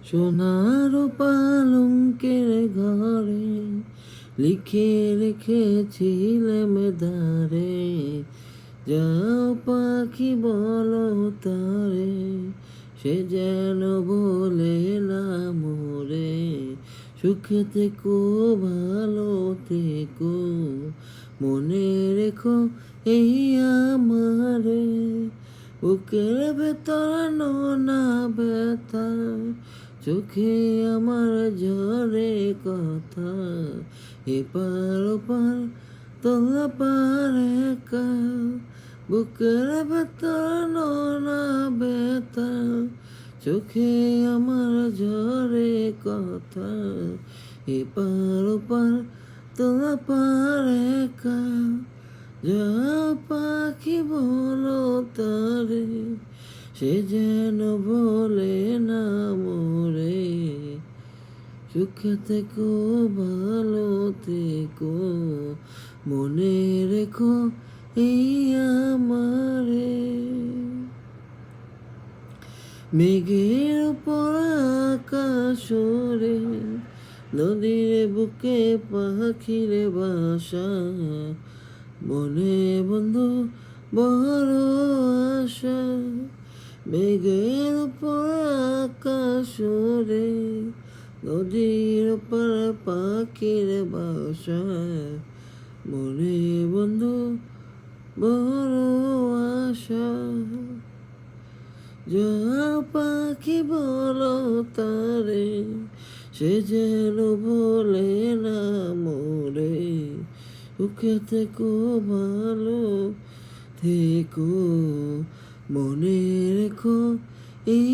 সোনার পালঙ্কের ঘরে লিখে রেখেছিলাম দ্বারে, যাও পাখি বলো তারে, সে যেন বলে না মোরে। সুখে থেকো ভালো থেকো, মনে রেখো এই আমারে। বুকের ভেতর নোনা ব্যথা, চোখে আমার ঝরে কথা। এপার ওপার তোলা পার একা, বুকের ভেতর নোনা ব্যথা, চোখে আমার ঝরে কথা। এপার ওপার তোলা পার একা, যাও পাখি বলো তারে, সে যেন বলে না মোরে। সুখে থেকো ভালো থেকো, মনে রেখো এই আমারে। মেঘের উপর আকাশ ওরে, নদীর বুকে পাখির বাসা, মনে বন্ধু বড় আশা। মেঘের উপর আকাশ ওরে, নদীর উপর পাখির বাসা, মনে বন্ধু বড় আশা। যা পাখি বলো তারে, সে যেন বলে না মোরে। সুখে থেকো ভালো থেকো, মনে রেখো এই